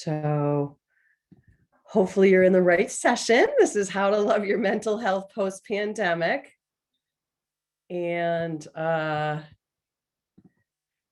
So hopefully you're in the right session. This is how to love your mental health post-pandemic. And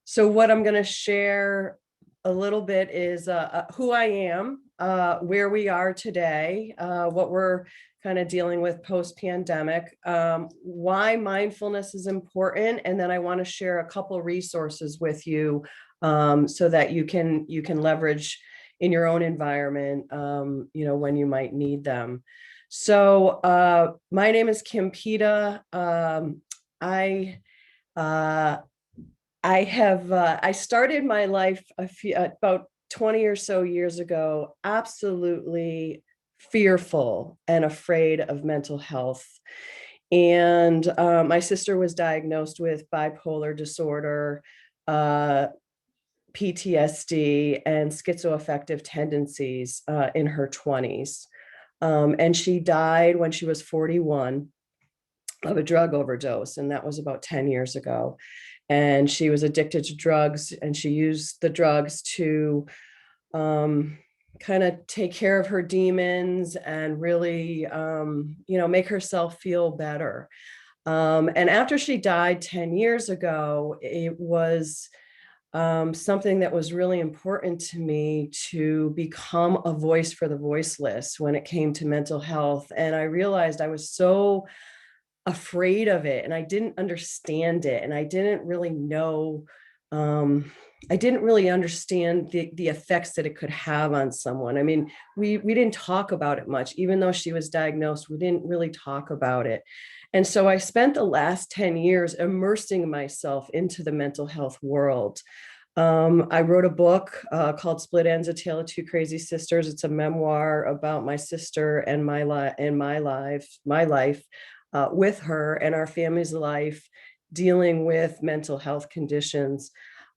so what I'm going to share a little bit is who I am, where we are today, what we're kind of dealing with post-pandemic, why mindfulness is important, and then I want to share a couple resources with you so that you can leverage in your own environment, when you might need them. So my name is Kim Pita. I started my life about 20 or so years ago, absolutely fearful and afraid of mental health. And my sister was diagnosed with bipolar disorder, PTSD, and schizoaffective tendencies in her 20s. And she died when she was 41 of a drug overdose, and that was about 10 years ago. And she was addicted to drugs, and she used the drugs to kind of take care of her demons and really, make herself feel better. And after she died 10 years ago, it was something that was really important to me to become a voice for the voiceless when it came to mental health. And I realized I was so afraid of it, and I didn't understand it, and I didn't really know, I didn't really understand the effects that it could have on someone. I mean, we didn't talk about it much. Even though she was diagnosed, we didn't really talk about it. And so I spent the last 10 years immersing myself into the mental health world. I wrote a book called Split Ends: A Tale of Two Crazy Sisters. It's a memoir about my sister and my life with her and our family's life dealing with mental health conditions.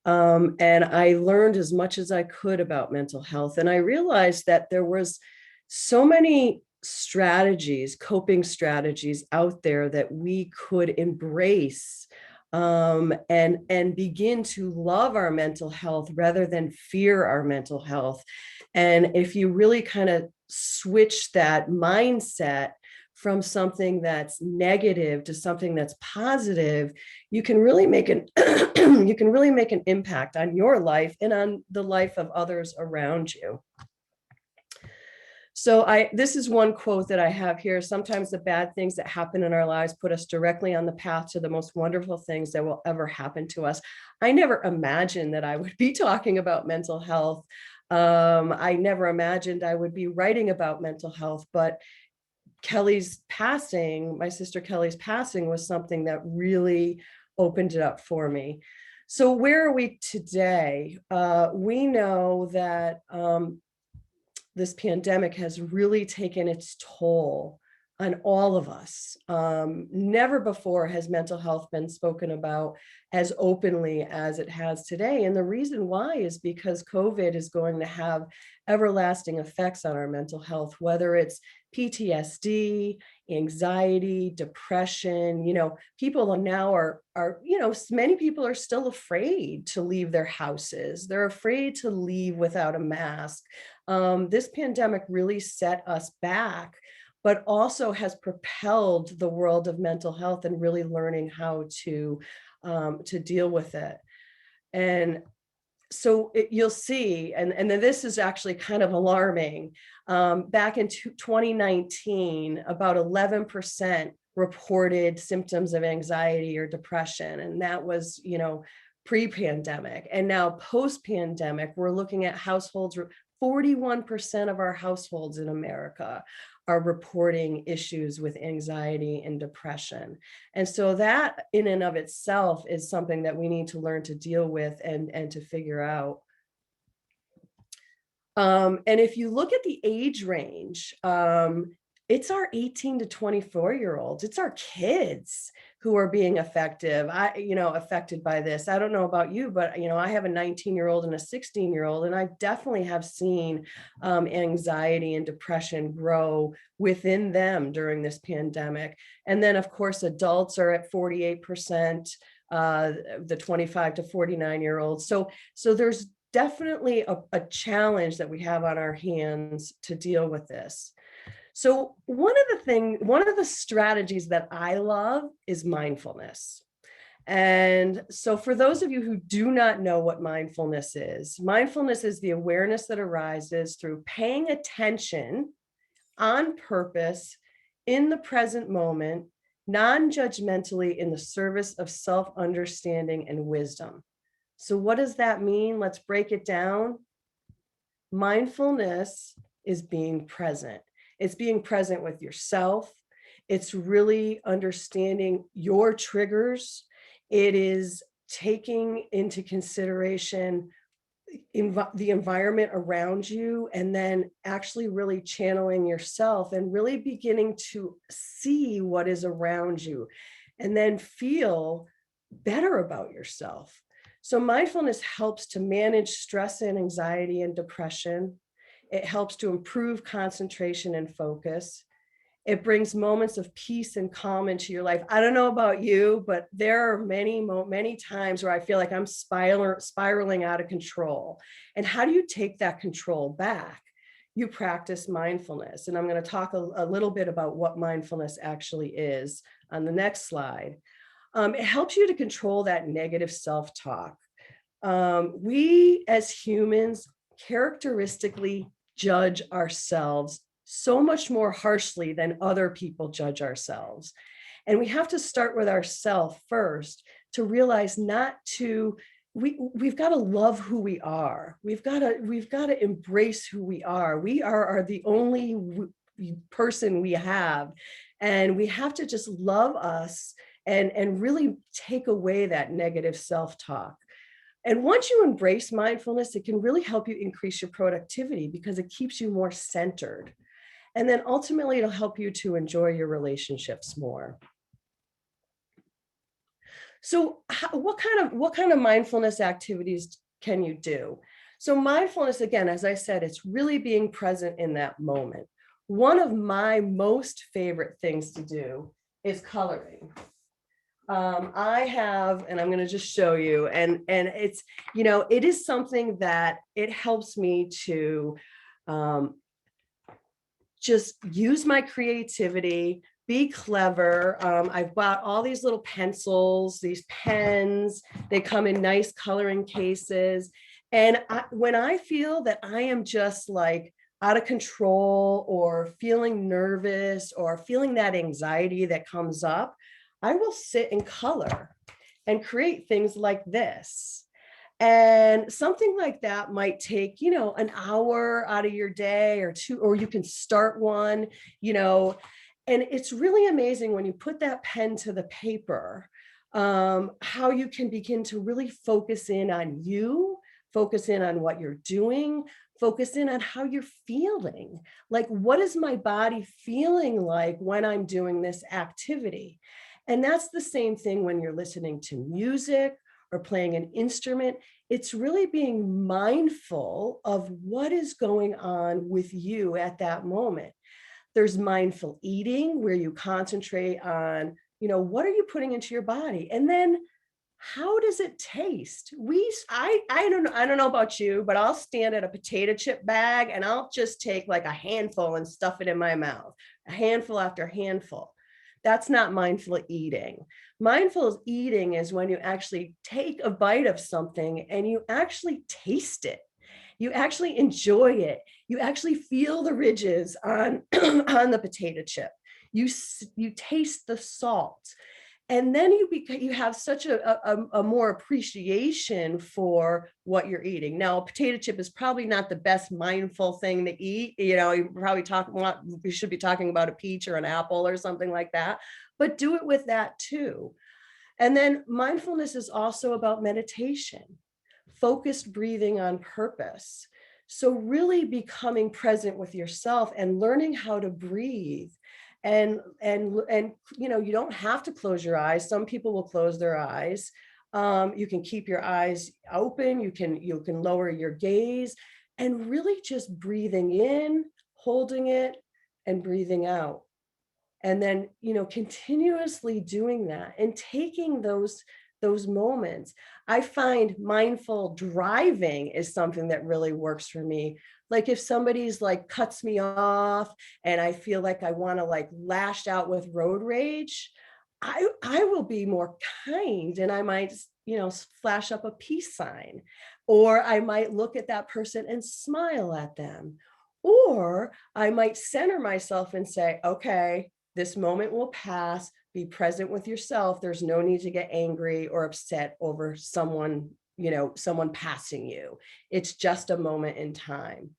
And I learned as much as I could about mental health. And I realized that there was so many strategies, coping strategies out there that we could embrace and begin to love our mental health rather than fear our mental health. And if you really kind of switch that mindset from something that's negative to something that's positive, you can really make an you can really make an impact on your life and on the life of others around you. So this is one quote that I have here. Sometimes the bad things that happen in our lives put us directly on the path to the most wonderful things that will ever happen to us. I never imagined that I would be talking about mental health. I never imagined I would be writing about mental health, but Kelly's passing, my sister Kelly's passing, was something that really opened it up for me. So where are we today? We know that this pandemic has really taken its toll on all of us. Never before has mental health been spoken about as openly as it has today. And the reason why is because COVID is going to have everlasting effects on our mental health, whether it's PTSD, anxiety, depression. People now are, many people are still afraid to leave their houses. They're afraid to leave without a mask. This pandemic really set us back, but also has propelled the world of mental health and really learning how to deal with it. And so you'll see, and then this is actually kind of alarming. Back in 2019, about 11% reported symptoms of anxiety or depression. And that was, pre-pandemic. And now post-pandemic, we're looking at households, 41% of our households in America are reporting issues with anxiety and depression. And so that in and of itself is something that we need to learn to deal with and to figure out. And if you look at the age range, it's our 18 to 24-year-olds, it's our kids who are being affected by this. I don't know about you, but I have a 19-year-old and a 16-year-old, and I definitely have seen anxiety and depression grow within them during this pandemic. And then of course, adults are at 48%, the 25 to 49-year-olds. So there's definitely a challenge that we have on our hands to deal with this. So one of the strategies that I love is mindfulness. And so for those of you who do not know what mindfulness is the awareness that arises through paying attention on purpose in the present moment, non-judgmentally in the service of self-understanding and wisdom. So what does that mean? Let's break it down. Mindfulness is being present. It's being present with yourself. It's really understanding your triggers. It is taking into consideration the environment around you, and then actually really channeling yourself and really beginning to see what is around you, and then feel better about yourself. So mindfulness helps to manage stress and anxiety and depression. It helps to improve concentration and focus. It brings moments of peace and calm into your life. I don't know about you, but there are many times where I feel like I'm spiraling out of control. And how do you take that control back? You practice mindfulness. And I'm going to talk a little bit about what mindfulness actually is on the next slide. It helps you to control that negative self-talk. We as humans characteristically judge ourselves so much more harshly than other people judge ourselves. And we have to start with ourselves first to realize we've got to love who we are. We've got to embrace who we are. We are the only person we have. And we have to just love us and really take away that negative self-talk. And once you embrace mindfulness, it can really help you increase your productivity because it keeps you more centered. And then ultimately, it'll help you to enjoy your relationships more. So what kind of mindfulness activities can you do? So mindfulness, again, as I said, it's really being present in that moment. One of my most favorite things to do is coloring. I have, and I'm going to just show you, and it's, it is something that it helps me to just use my creativity, be clever. I've bought all these little pencils, these pens, they come in nice coloring cases. And when I feel that I am just like out of control or feeling nervous or feeling that anxiety that comes up, I will sit and color and create things like this. And something like that might take, an hour out of your day or two, or you can start one, and it's really amazing when you put that pen to the paper, how you can begin to really focus in on you, focus in on what you're doing, focus in on how you're feeling. Like, what is my body feeling like when I'm doing this activity? And that's the same thing when you're listening to music or playing an instrument. It's really being mindful of what is going on with you at that moment. There's mindful eating, where you concentrate on, what are you putting into your body? And then how does it taste? I don't know about you, but I'll stand at a potato chip bag and I'll just take like a handful and stuff it in my mouth, a handful after handful. That's not mindful eating. Mindful eating is when you actually take a bite of something and you actually taste it. You actually enjoy it. You actually feel the ridges on, on the potato chip. You taste the salt. And then you have such a more appreciation for what you're eating. Now, a potato chip is probably not the best mindful thing to eat. You should be talking about a peach or an apple or something like that, but do it with that too. And then mindfulness is also about meditation, focused breathing on purpose. So really becoming present with yourself and learning how to breathe. And you don't have to close your eyes. Some people will close their eyes. You can keep your eyes open. You can lower your gaze and really just breathing in, holding it, and breathing out. And then, continuously doing that and taking those those moments. I find mindful driving is something that really works for me. Like if somebody's like cuts me off and I feel like I want to like lash out with road rage, I will be more kind, and I might, flash up a peace sign, or I might look at that person and smile at them. Or I might center myself and say, okay, this moment will pass. Be present with yourself. There's no need to get angry or upset over someone, someone passing you. It's just a moment in time.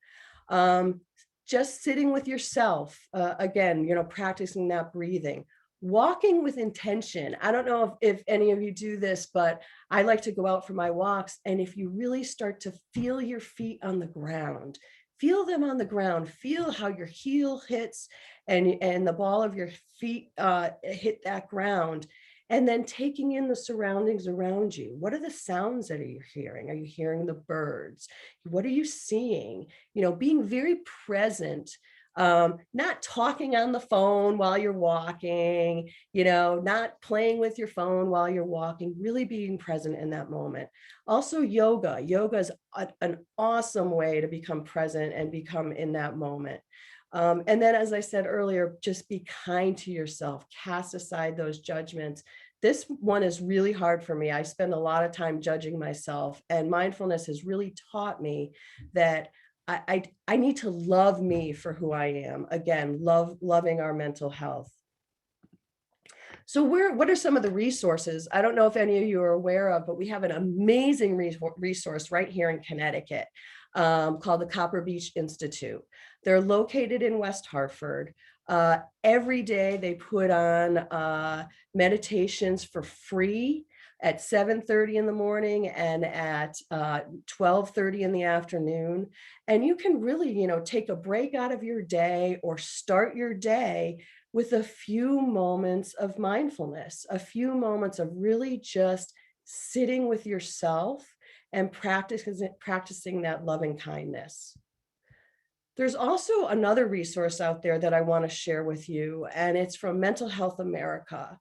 Um, just sitting with yourself, again, practicing that breathing, walking with intention. I don't know if any of you do this, but I like to go out for my walks. And if you really start to feel your feet on the ground, feel them on the ground, feel how your heel hits and the ball of your feet hit that ground. And then taking in the surroundings around you. What are the sounds that you're hearing? Are you hearing the birds? What are you seeing? Being very present, not talking on the phone while you're walking, not playing with your phone while you're walking, really being present in that moment. Also, yoga. Yoga is an awesome way to become present and become in that moment. And then, as I said earlier, just be kind to yourself, cast aside those judgments. This one is really hard for me. I spend a lot of time judging myself, and mindfulness has really taught me that I need to love me for who I am. Again, loving our mental health. So what are some of the resources? I don't know if any of you are aware of, but we have an amazing resource right here in Connecticut called the Copper Beech Institute. They're located in West Hartford. Every day they put on meditations for free at 7:30 in the morning and at 12:30 in the afternoon. And you can really, take a break out of your day or start your day with a few moments of mindfulness, a few moments of really just sitting with yourself and practicing that loving kindness. There's also another resource out there that I want to share with you, and it's from Mental Health America.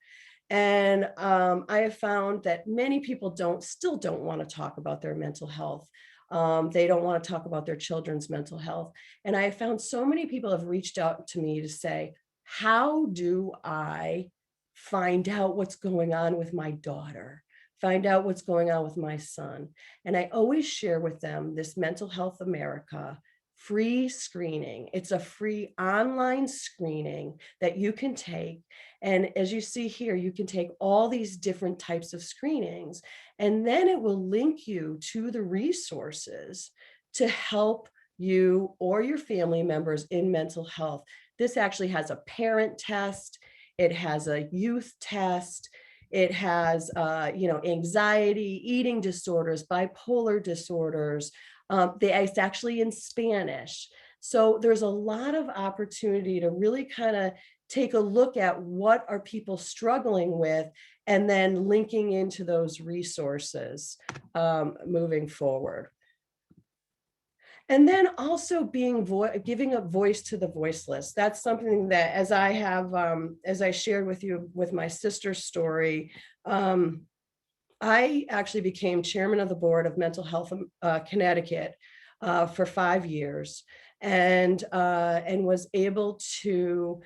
And I have found that many people still don't want to talk about their mental health. They don't want to talk about their children's mental health. And I have found so many people have reached out to me to say, how do I find out what's going on with my daughter? Find out what's going on with my son. And I always share with them this Mental Health America free screening. It's a free online screening that you can take. And as you see here, you can take all these different types of screenings, and then it will link you to the resources to help you or your family members in mental health. This actually has a parent test. It has a youth test. It has, anxiety, eating disorders, bipolar disorders. It's actually in Spanish. So there's a lot of opportunity to really kind of take a look at what are people struggling with, and then linking into those resources moving forward. And then also giving a voice to the voiceless. That's something that, as I shared with you with my sister's story, I actually became chairman of the board of Mental Health Connecticut for 5 years, and was able to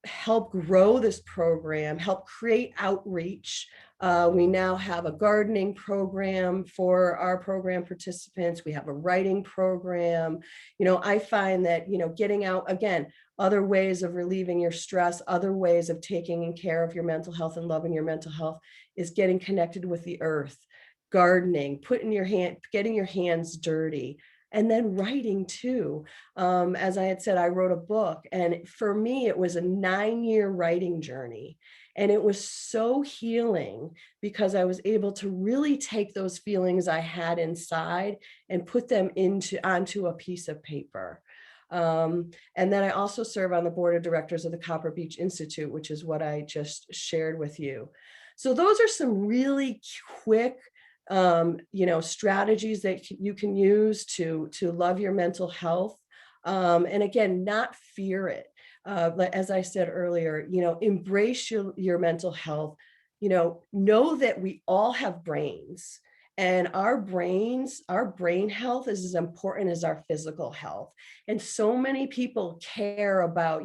help grow this program, help create outreach. We now have a gardening program for our program participants. We have a writing program. I find that, getting out, again, other ways of relieving your stress, other ways of taking care of your mental health and loving your mental health is getting connected with the earth, gardening, getting your hands dirty, and then writing too. As I had said, I wrote a book, and for me, it was a 9-year writing journey. And it was so healing because I was able to really take those feelings I had inside and put them onto a piece of paper. And then I also serve on the board of directors of the Copper Beech Institute, which is what I just shared with you. So those are some really quick, strategies that you can use to love your mental health. And again, not fear it. As I said earlier, embrace your mental health. know that we all have brains, and our brain health is as important as our physical health. And so many people care about,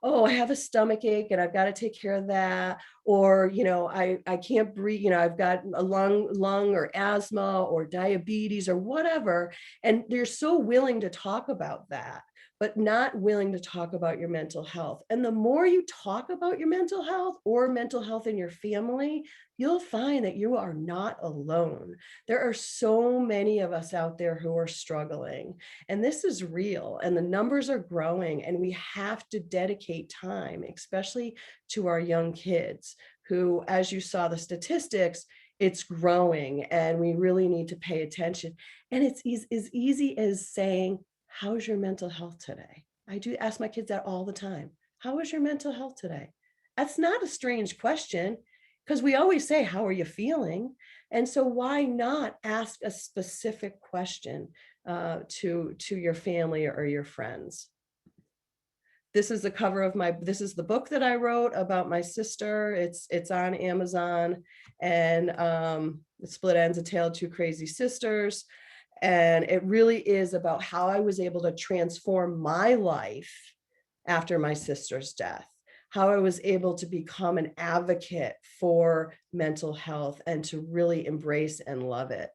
oh, I have a stomach ache and I've got to take care of that. Or, I can't breathe, I've got a lung or asthma or diabetes or whatever. And they're so willing to talk about that, but not willing to talk about your mental health. And the more you talk about your mental health or mental health in your family, you'll find that you are not alone. There are so many of us out there who are struggling, and this is real, and the numbers are growing, and we have to dedicate time, especially to our young kids who, as you saw the statistics, it's growing, and we really need to pay attention. And it's as easy as saying, how's your mental health today? I do ask my kids that all the time. How is your mental health today? That's not a strange question, because we always say, how are you feeling? And so why not ask a specific question to your family or your friends? This is the cover of this is the book that I wrote about my sister. It's on Amazon, and Split Ends: A Tale of Two Crazy Sisters. And it really is about how I was able to transform my life after my sister's death, how I was able to become an advocate for mental health and to really embrace and love it.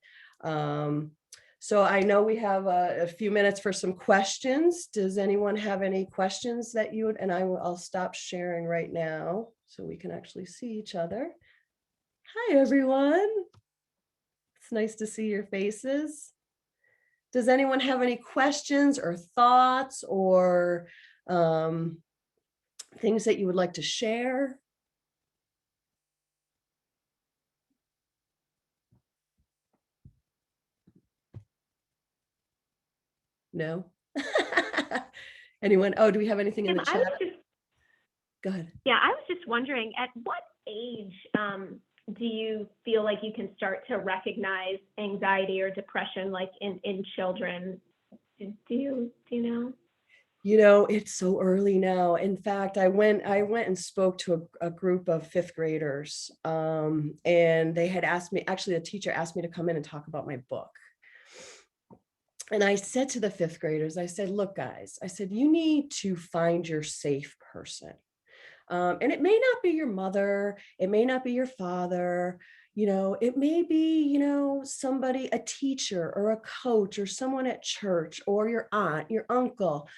So I know we have a few minutes for some questions. Does anyone have any questions that you would, and I'll stop sharing right now so we can actually see each other. Hi, everyone. It's nice to see your faces. Does anyone have any questions or thoughts or things that you would like to share? No? Anyone? Oh, do we have anything in the chat? Go ahead. Yeah, I was just wondering, at what age do you feel like you can start to recognize anxiety or depression, like in children? Do you know? It's so early now. In fact, I went and spoke to a group of fifth graders, and they had asked me, actually, the teacher asked me to come in and talk about my book. And I said to the fifth graders, I said, look, guys, I said, you need to find your safe person. And it may not be your mother, it may not be your father, it may be, somebody, a teacher or a coach or someone at church or your aunt, your uncle.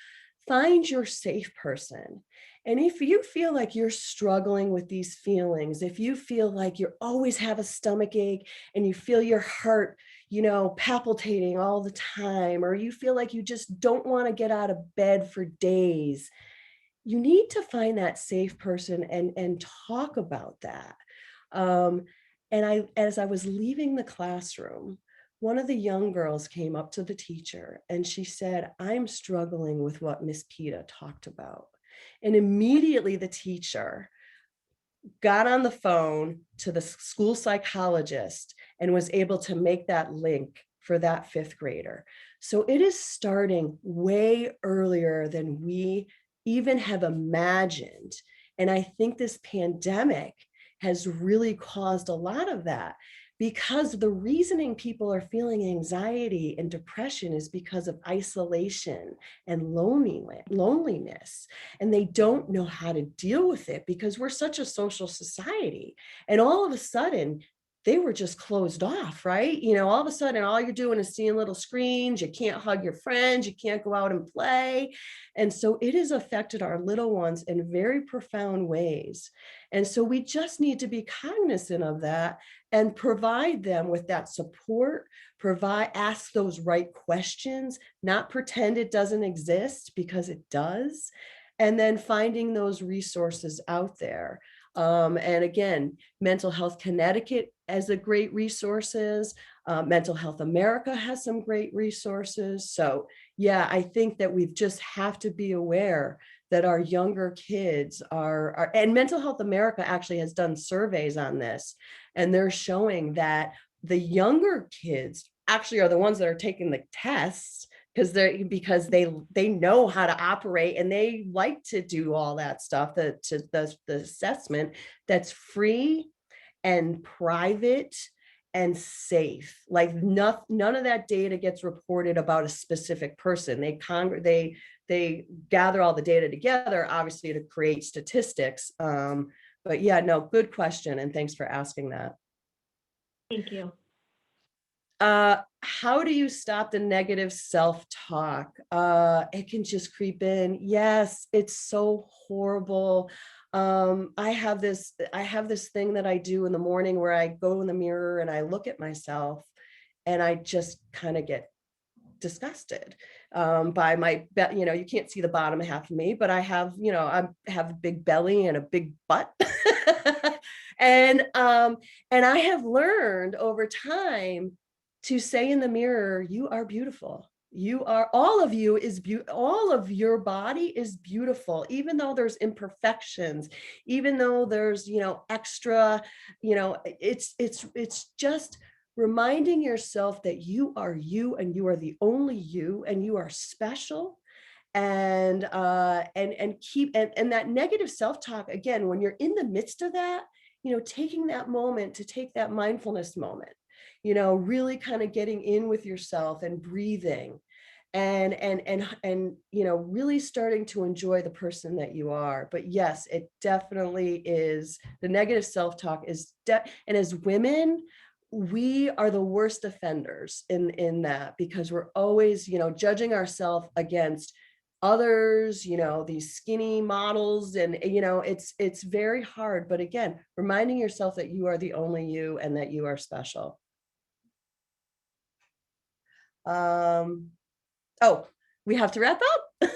Find your safe person. And if you feel like you're struggling with these feelings, if you feel like you always have a stomach ache and you feel your heart, palpitating all the time, or you feel like you just don't want to get out of bed for days, you need to find that safe person and talk about that. And as I was leaving the classroom, one of the young girls came up to the teacher and she said, I'm struggling with what Miss Pita talked about. And immediately the teacher got on the phone to the school psychologist and was able to make that link for that fifth grader. So it is starting way earlier than we even have imagined. And I think this pandemic has really caused a lot of that, because the reasoning people are feeling anxiety and depression is because of isolation and loneliness. And they don't know how to deal with it because we're such a social society. And all of a sudden, they were just closed off, right? All of a sudden, all you're doing is seeing little screens. You can't hug your friends. You can't go out and play. And so it has affected our little ones in very profound ways. And so we just need to be cognizant of that and provide them with that support, ask those right questions, not pretend it doesn't exist, because it does. And then finding those resources out there. And again, Mental Health Connecticut has a great resources. Mental Health America has some great resources. So yeah, I think that we just have to be aware that our younger kids are, and Mental Health America actually has done surveys on this, and they're showing that the younger kids actually are the ones that are taking the tests because they know how to operate, and they like to do all that stuff, the assessment that's free and private and safe. Like none of that data gets reported about a specific person. They gather all the data together, obviously, to create statistics. But yeah, no, good question, and thanks for asking that. Thank you. How do you stop the negative self-talk? It can just creep in. Yes, it's so horrible. I have this thing that I do in the morning where I go in the mirror and I look at myself and I just kind of get disgusted by my you can't see the bottom half of me, but I have, I have a big belly and a big butt. And I have learned over time to say in the mirror, you are beautiful. You are, all of you is beautiful. All of your body is beautiful, even though there's imperfections, even though there's, extra, it's just reminding yourself that you are you and you are the only you and you are special. And keep, and that negative self-talk, again, when you're in the midst of that, taking that moment to take that mindfulness moment, really kind of getting in with yourself and breathing and really starting to enjoy the person that you are. But yes, it definitely is, the negative self-talk is and as women, we are the worst offenders in that, because we're always, judging ourselves against others, these skinny models, and it's very hard. But again, reminding yourself that you are the only you and that you are special. Oh, we have to wrap up.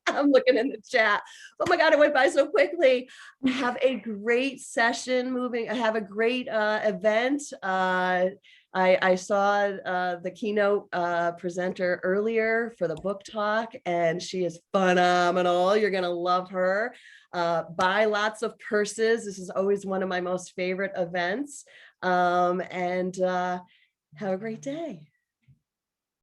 I'm looking in the chat. Oh my God, it went by so quickly. Have a great session moving. Have a great event. I saw the keynote presenter earlier for the book talk, and she is phenomenal. You're going to love her. Buy lots of purses. This is always one of my most favorite events. And have a great day.